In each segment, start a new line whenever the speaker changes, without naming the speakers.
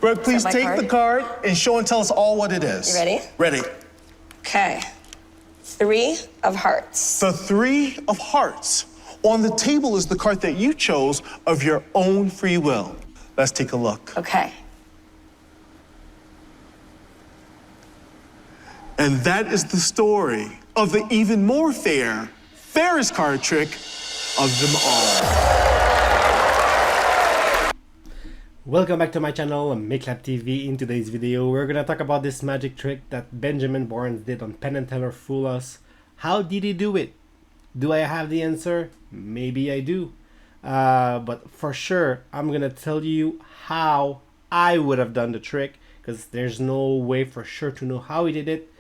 Brooke, please take
card?
the card and show and tell us all what it is.
You ready?
Ready.
Okay. 3 of hearts.
The 3 of hearts. On the table is the card that you chose of your own free will. Let's take a look.
Okay.
And that is the story of the even more fairest card trick of them all.
Welcome back to my channel, Makeup TV. In today's video, we're gonna talk about this magic trick that Benjamin Barnes did on Penn Teller Fool Us. How did he do it? Do I have the answer? Maybe I do. But for sure, I'm gonna tell you how I would have done the trick, because there's no way for sure to know how he did it.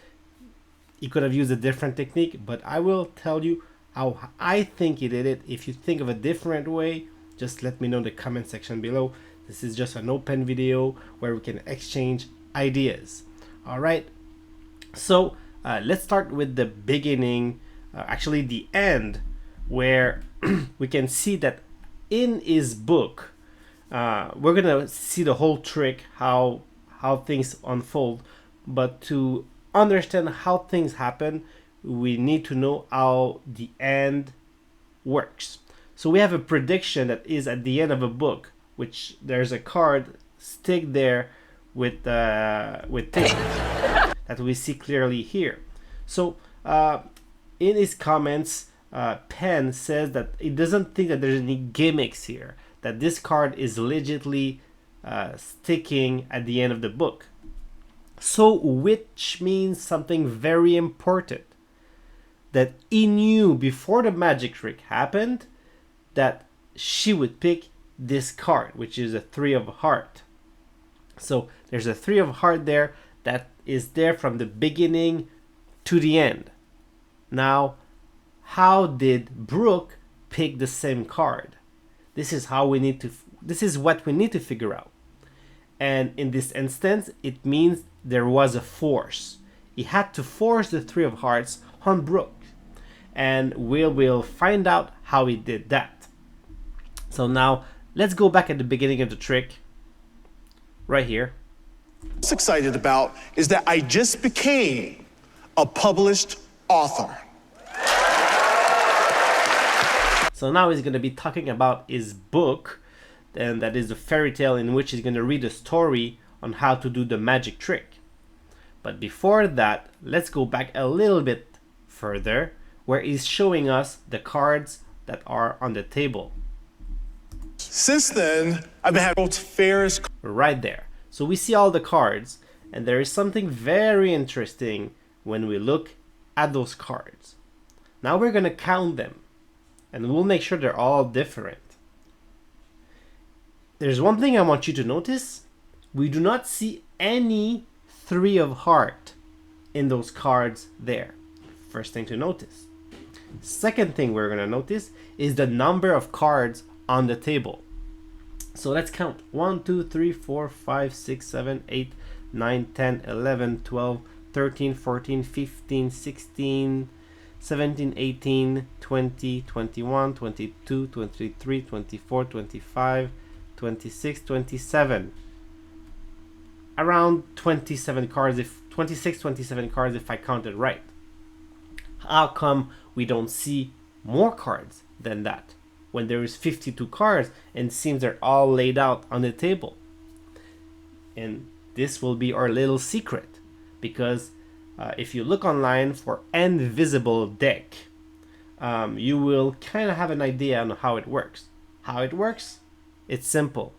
He could have used a different technique, but I will tell you how I think he did it. If you think of a different way, just let me know in the comment section below. This is just an open video where we can exchange ideas. All right, so let's start with the beginning, actually the end, where we can see that in his book, we're gonna see the whole trick, how things unfold. But to understand how things happen, we need to know how the end works. So we have a prediction that is at the end of a book, which there's a card stick there with tape that we see clearly here. So in his comments, Penn says that he doesn't think that there's any gimmicks here, that this card is legitimately sticking at the end of the book. So which means something very important, that he knew before the magic trick happened that she would pick this card, which is a 3 of heart. So there's a 3 of heart there that is there from the beginning to the end. Now, how did Brooke pick the same card? This is what we need to figure out. And in this instance, it means there was a force. He had to force the 3 of hearts on Brooke, and we will find out how he did that. So now let's go back at the beginning of the trick, right here.
What I'm most excited about is that I just became a published author.
So now he's going to be talking about his book, and that is a fairy tale in which he's going to read a story on how to do the magic trick. But before that, let's go back a little bit further, where he's showing us the cards that are on the table.
Since then, I've been having world's fairest.
Right there. So we see all the cards, and there is something very interesting when we look at those cards. Now we're going to count them, and we'll make sure they're all different. There's one thing I want you to notice. We do not see any 3 of heart in those cards there. First thing to notice. Second thing we're going to notice is the number of cards on the table. So let's count. 1, 2, 3, 4, 5, 6, 7, 8, 9, 10, 11, 12, 13, 14, 15, 16, 17, 18, 20, 21, 22, 23, 24, 25, 26, 27. Around 27 cards, 26, 27 cards if I counted right. How come we don't see more cards than that when there is 52 cards and it seems they're all laid out on the table? And this will be our little secret, because if you look online for invisible deck, you will kind of have an idea on how it works. How it works? It's simple.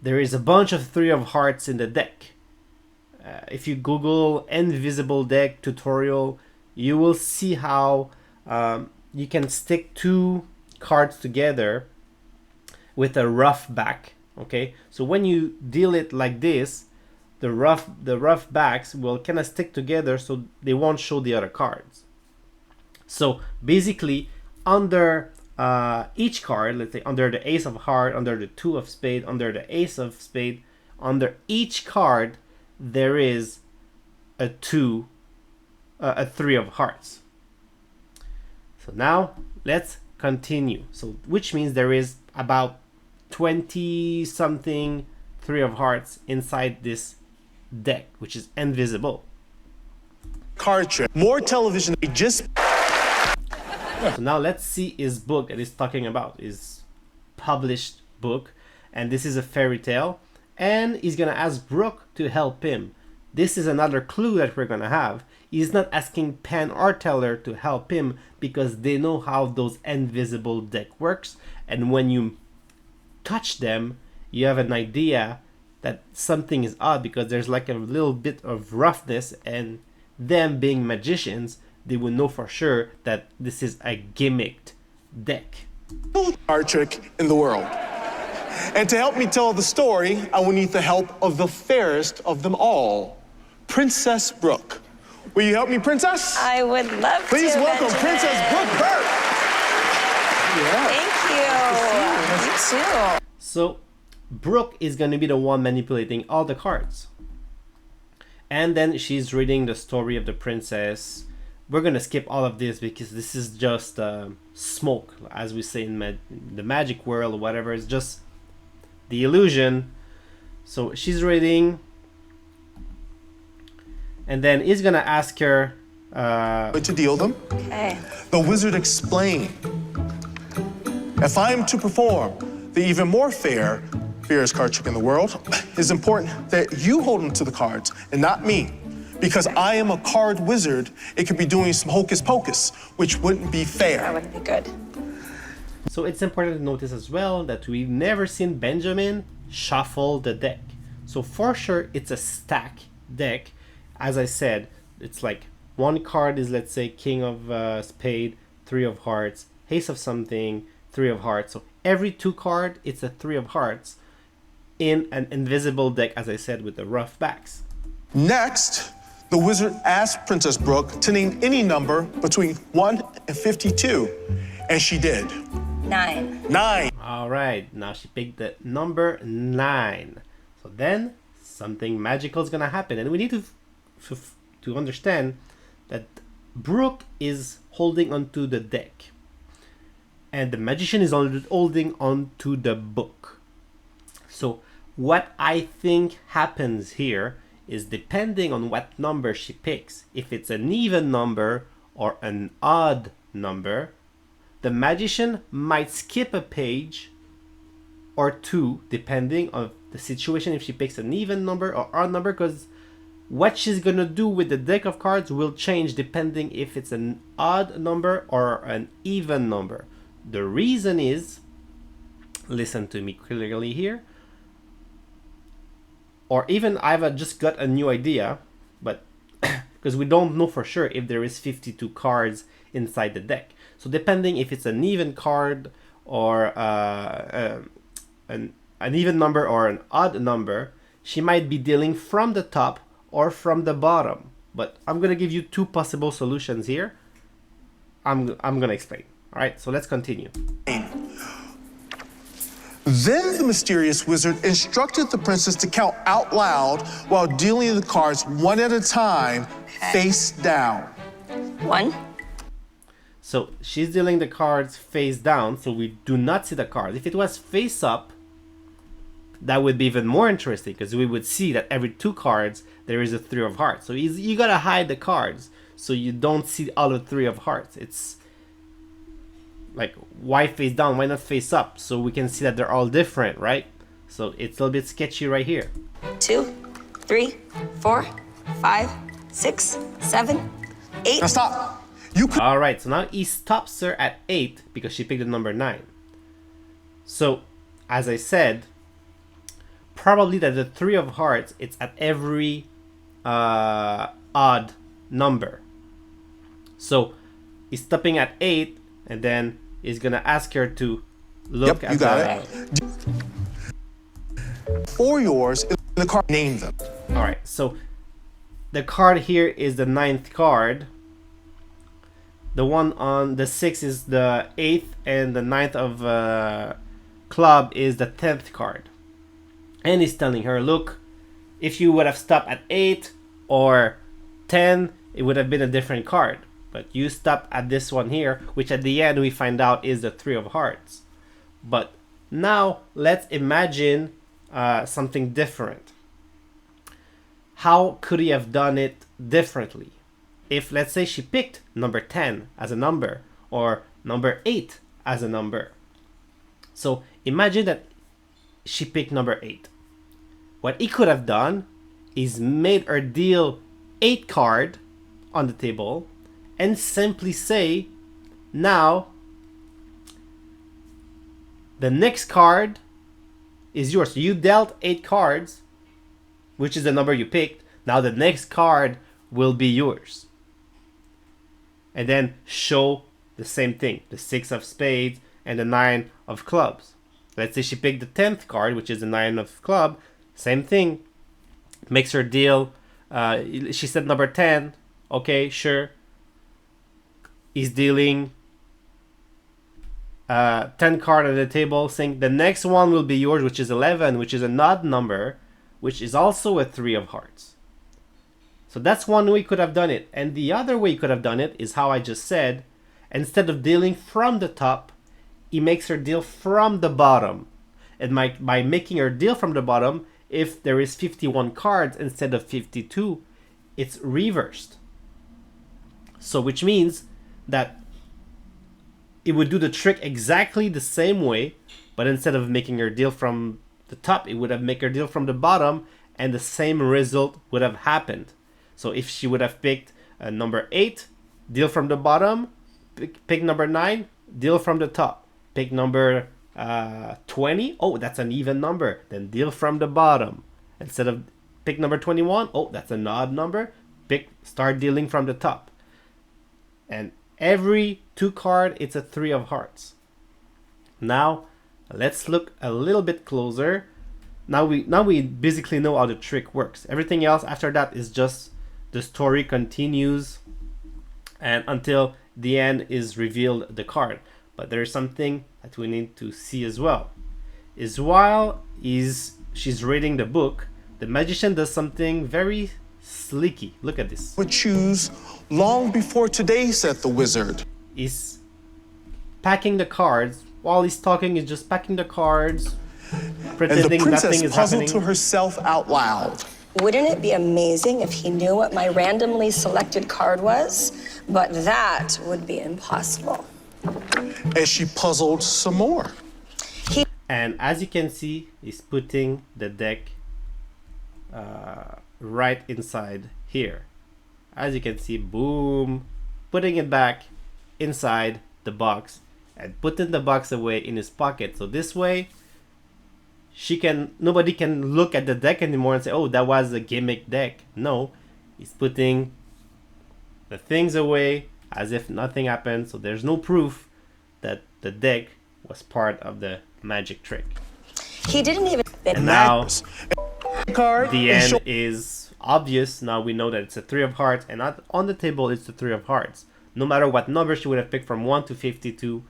There is a bunch of 3 of hearts in the deck. If you Google invisible deck tutorial, you will see how you can stick 2 cards together with a rough back. Okay, so when you deal it like this, the rough backs will kind of stick together, so they won't show the other cards. So basically, under each card, let's say under the ace of heart, under the 2 of spade, under the ace of spade, under each card there is a 3 of hearts. So now let's continue. So which means there is about 20 something three of hearts inside this deck, which is invisible.
Card trick. More television. They just
So now let's see his book that he's talking about, his published book, and this is a fairy tale, and he's gonna ask Brooke to help him. This is another clue that we're gonna have. He's not asking Penn or Teller to help him because they know how those invisible deck works, and when you touch them, you have an idea that something is odd because there's like a little bit of roughness, and them being magicians, they will know for sure that this is a gimmicked deck.
card trick in the world. And to help me tell the story, I will need the help of the fairest of them all, Princess Brooke. Will you help me, Princess?
I would love
Please
to.
welcome
Benjamin.
Princess Brooke Burke.
Thank you. You too.
So Brooke is going to be the one manipulating all the cards. And then she's reading the story of the princess. We're going to skip all of this because this is just smoke, as we say in the magic world or whatever. It's just the illusion. So she's reading. And then he's going to ask her...
To deal them,
Okay.
the wizard explained. If I am to perform the even more fairest card trick in the world, it's important that you hold on to the cards and not me. Because I am a card wizard, it could be doing some hocus pocus, which wouldn't be
That
fair.
would be good.
So it's important to notice as well that we've never seen Benjamin shuffle the deck. So for sure, it's a stack deck. As I said, it's like one card is, let's say, King of Spade, Three of Hearts, Ace of something, Three of Hearts. So every two card, it's a Three of Hearts in an invisible deck, as I said, with the rough backs.
Next, the wizard asked Princess Brooke to name any number between 1 and 52, and she did.
9.
9.
All right, now she picked the number 9. So then something magical is gonna happen, and we need to understand that Brooke is holding onto the deck, and the magician is holding onto the book. So what I think happens here is, depending on what number she picks, if it's an even number or an odd number, the magician might skip a page or two depending on the situation, if she picks an even number or odd number, because what she's gonna do with the deck of cards will change depending if it's an odd number or an even number. The reason is, listen to me clearly here, or even I've just got a new idea, but because we don't know for sure if there is 52 cards inside the deck. So depending if it's an even card or an even number or an odd number, she might be dealing from the top or from the bottom. But I'm gonna give you two possible solutions here. I'm gonna explain. All right, so let's continue.
Then the mysterious wizard instructed the princess to count out loud while dealing the cards one at a time, face down.
1.
So she's dealing the cards face down, so we do not see the cards. If it was face up, that would be even more interesting, because we would see that every two cards there is a Three of Hearts. So you gotta hide the cards so you don't see all the Three of Hearts. It's like, why face down? Why not face up? So we can see that they're all different, right? So it's a little bit sketchy right here.
2, 3, 4, 5, 6, 7, 8.
Now stop. You could
All right, so now he stops her at 8 because she picked the number 9. So, as I said, probably that the Three of Hearts, it's at every odd number. So he's stopping at 8, and then he's gonna ask her to look
Yep,
at
you got it. Or yours in the card. Name them.
All right, so the card here is the 9th card. The one on the 6 is the 8th, and the 9th of club is the 10th card. And he's telling her, look, if you would have stopped at 8 or 10, it would have been a different card. But you stopped at this one here, which at the end we find out is the Three of Hearts. But now let's imagine something different. How could he have done it differently? If, let's say, she picked number 10 as a number, or number 8 as a number. So imagine that she picked number 8. What he could have done is made her deal 8 card on the table and simply say, now the next card is yours. So you dealt 8 cards, which is the number you picked. Now the next card will be yours. And then show the same thing, the 6 of spades and the 9 of clubs. Let's say she picked the 10th card, which is the 9 of club. Same thing. Makes her deal. She said number 10. Okay, sure. He's dealing 10 card on the table, saying the next one will be yours, which is 11, which is an odd number, which is also a 3 of hearts. So that's one way you could have done it. And the other way you could have done it is how I just said. Instead of dealing from the top, he makes her deal from the bottom. And by making her deal from the bottom, if there is 51 cards instead of 52, it's reversed. So which means that it would do the trick exactly the same way, but instead of making her deal from the top, it would have made her deal from the bottom, and the same result would have happened. So if she would have picked number 8, deal from the bottom, pick number 9, deal from the top. Pick number 20, oh, that's an even number, then deal from the bottom. Instead of pick number 21, oh, that's an odd number, start dealing from the top. And every 2 card, it's a 3 of hearts. Now, let's look a little bit closer. Now we basically know how the trick works. Everything else after that is just the story continues and until the end is revealed the card. But there is something that we need to see as well. Is while she's reading the book, the magician does something very slicky. Look at this.
Would choose long before today, said the wizard.
He's packing the cards. While he's talking, he's just packing the cards,
And the
pretending
princess
nothing is
puzzled
happening.
to herself out loud.
Wouldn't it be amazing if he knew what my randomly selected card was? But that would be impossible.
As she puzzled some more.
And as you can see, he's putting the deck right inside here. As you can see, boom, putting it back inside the box and putting the box away in his pocket. So this way, nobody can look at the deck anymore and say, oh, that was a gimmick deck. No, he's putting the things away as if nothing happened. So there's no proof that the deck was part of the magic trick.
He didn't even.
And now
Card
the end is obvious. Now we know that it's a 3 of hearts, and on the table it's the 3 of hearts. No matter what number she would have picked from 1 to 52,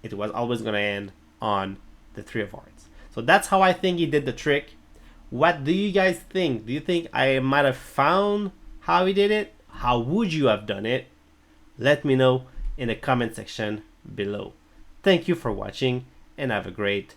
it was always going to end on the 3 of hearts. So that's how I think he did the trick. What do you guys think? Do you think I might have found how he did it? How would you have done it? Let me know in the comment section below. Thank you for watching and have a great